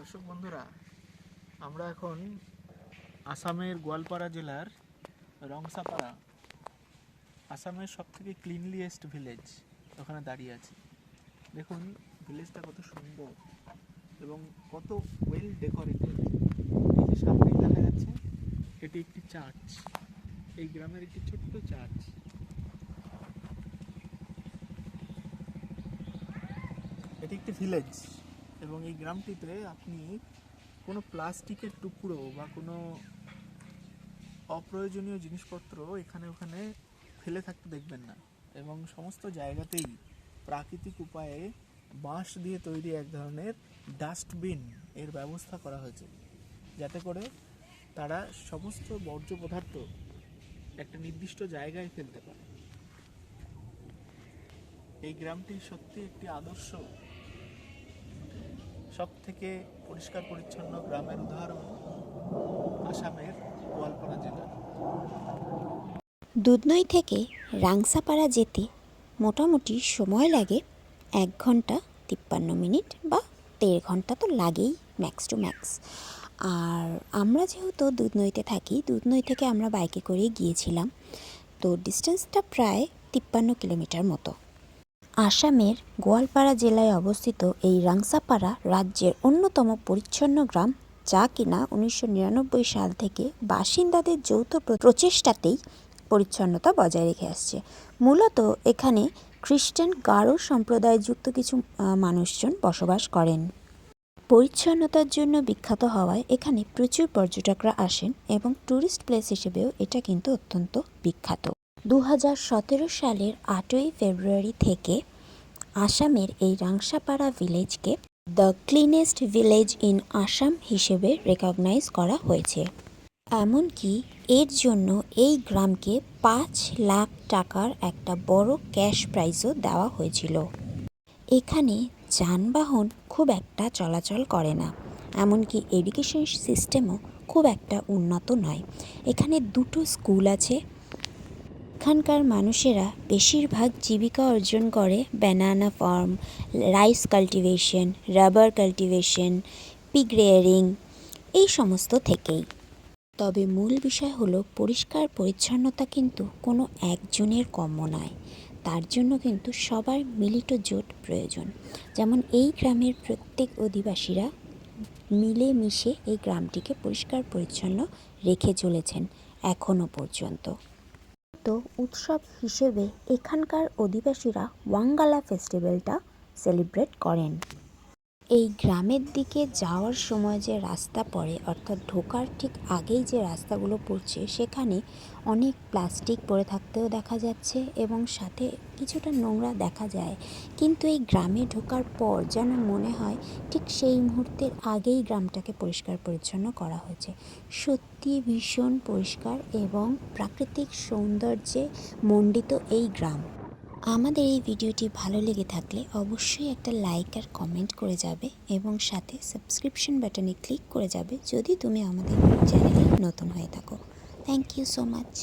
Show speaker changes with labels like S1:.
S1: দর্শক বন্ধুরা, আমরা এখন আসামের গোয়ালপাড়া জেলার রংসাপাড়া, আসামের সবথেকে ক্লিনলিয়েস্ট ভিলেজ, ওখানে দাঁড়িয়ে আছি। দেখুন ভিলেজটা কত সুন্দর এবং কত ওয়েল ডেকোরেটেড। এই যে সামনেই দেখা যাচ্ছে, এটি একটি চার্চ, এই গ্রামের একটি ছোট্ট চার্চ। এটি একটি ভিলেজ এবং এই গ্রামটিতে আপনি কোনো প্লাস্টিকের টুকরো বা কোনো অপ্রয়োজনীয় জিনিসপত্র এখানে ওখানে ফেলে থাকতে দেখবেন না। এবং সমস্ত জায়গাতেই প্রাকৃতিক উপায়ে বাঁশ দিয়ে তৈরি এক ধরনের ডাস্টবিন এর ব্যবস্থা করা হয়েছে, যাতে করে তারা সমস্ত বর্জ্য পদার্থ একটা নির্দিষ্ট জায়গায় ফেলতে পারে। এই গ্রামটি সত্যি একটি আদর্শ, সব থেকে পরিষ্কার পরিচ্ছন্ন গ্রামের উদাহরণ আসামের গোয়ালপাড়া জেলার।
S2: দুধনৈ থেকে রাংসাপাড়া যেতে মোটামুটি সময় লাগে 1 ঘন্টা 53 মিনিট বা 1.5 ঘন্টা তো লাগেই ম্যাক্স টু ম্যাক্স। আর আমরা যেহেতু দুধনৈতে থাকি, দুধনৈ থেকে আমরা বাইকে করে গিয়েছিলাম, তো ডিস্টেন্সটা প্রায় 53 কিলোমিটার মতো। আসামের গোয়ালপাড়া জেলায় অবস্থিত এই রাংসাপাড়া রাজ্যের অন্যতম পরিচ্ছন্ন গ্রাম, যা কিনা 1999 সাল থেকে বাসিন্দাদের যৌথ প্রচেষ্টাতেই পরিচ্ছন্নতা বজায় রেখে আসছে। মূলত এখানে খ্রিস্টান গারো সম্প্রদায়যুক্ত কিছু মানুষজন বসবাস করেন। পরিচ্ছন্নতার জন্য বিখ্যাত হওয়ায় এখানে প্রচুর পর্যটকরা আসেন এবং ট্যুরিস্ট প্লেস হিসেবেও এটা কিন্তু অত্যন্ত বিখ্যাত। 2017 সালের 8ই ফেব্রুয়ারি থেকে আসামের এই রাংসাপাড়া ভিলেজকে the cleanest village in Assam হিসেবে রেকগনাইজ করা হয়েছে। এমনকি এর জন্য এই গ্রামকে 5 লাখ টাকার একটা বড় ক্যাশ প্রাইজও দেওয়া হয়েছিল। এখানে যানবাহন খুব একটা চলাচল করে না, এমনকি এডুকেশন সিস্টেমও খুব একটা উন্নত নয়। এখানে 2টো স্কুল আছে। এখানকার মানুষেরা বেশিরভাগ জীবিকা অর্জন করে banana farm, rice cultivation, rubber cultivation, pig rearing, এই সমস্ত থেকেই। তবে মূল বিষয় হলো পরিষ্কার পরিচ্ছন্নতা কিন্তু কোনো একজনের কর্ম নয়, তার জন্য কিন্তু সবার মিলিত জোট প্রয়োজন। যেমন এই গ্রামের প্রত্যেক অধিবাসীরা মিলেমিশে এই গ্রামটিকে পরিষ্কার পরিচ্ছন্ন রেখে চলেছেন এখনও পর্যন্ত। তো উৎসব হিসেবে এখানকার অধিবাসীরা ওয়াঙ্গালা ফেস্টিভ্যালটা সেলিব্রেট করেন। এই গ্রামের দিকে যাওয়ার সময় যে রাস্তা পড়ে, অর্থাৎ ঢোকার ঠিক আগেই যে রাস্তাগুলো পড়ছে, সেখানে অনেক প্লাস্টিক পড়ে থাকতেও দেখা যাচ্ছে এবং সাথে কিছুটা নোংরা দেখা যায়। কিন্তু এই গ্রামে ঢোকার পর যেন মনে হয় ঠিক সেই মুহূর্তের আগেই গ্রামটাকে পরিষ্কার পরিচ্ছন্ন করা হয়েছে। সত্যি ভীষণ পরিষ্কার এবং প্রাকৃতিক সৌন্দর্যে মণ্ডিত এই গ্রাম। আমাদের এই ভিডিওটি ভালো লেগে থাকলে অবশ্যই একটা লাইক আর কমেন্ট করে যাবে এবং সাথে সাবস্ক্রিপশন বাটনে ক্লিক করে যাবে যদি তুমি আমাদের চ্যানেলে নতুন হয়ে থাকো। Thank you so much.